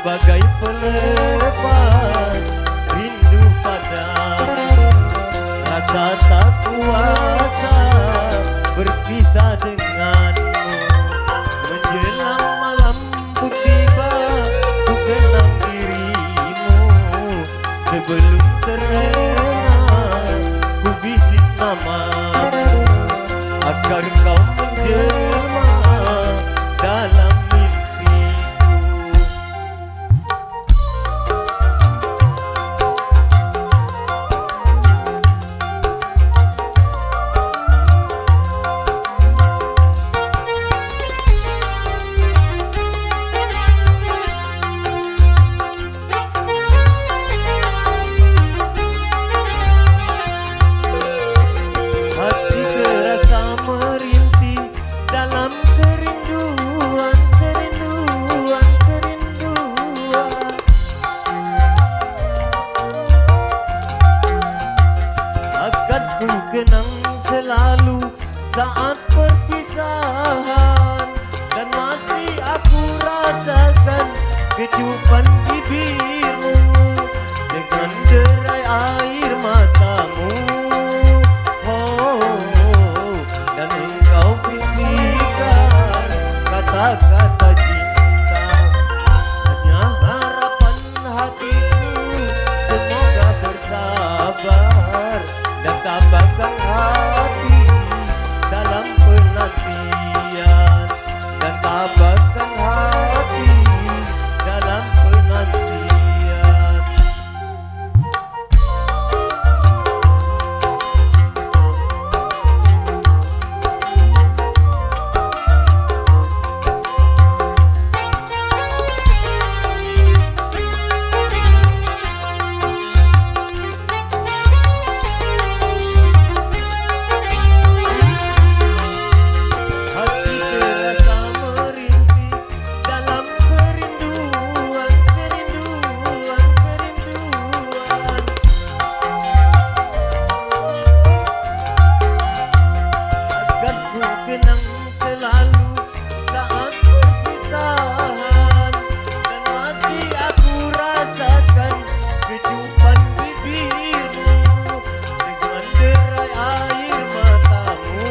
sebagai pelepas rindu padamu. Rasa tak kuasa berpisah denganmu. Menjelang malam ku tiba, ku kenang dirimu. Sebelum terlena ku bisik namamu, agar kau menjelma dalam mimpiku. Hati terasa merintih dalam kerinduan, kerinduan, kerinduan. Akan ku kenang selalu saat perpisahan, dan masih aku rasakan kecupan bibirmu dengan derai air matamu. Dan engkau bisikan kata-kata cinta. Hanya harapan hatiku semoga bersabar dan tabahkan hati dalam penantian, dan tabahkan hati dalam penantian. Kenang selalu saat perpisahan, dan masih aku rasakan kecupan bibirmu dengan derai air matamu.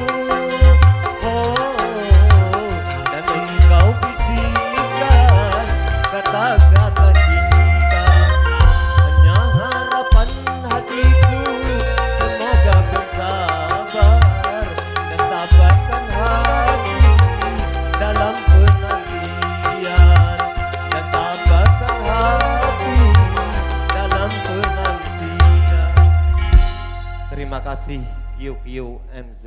Dan engkau bisikan kata-kata cinta. Hanya harapan hatiku semoga bersabar dan tabahkan hati dalam penantian, dan tabahkan hati dalam penantian. Terima kasih QQMZ.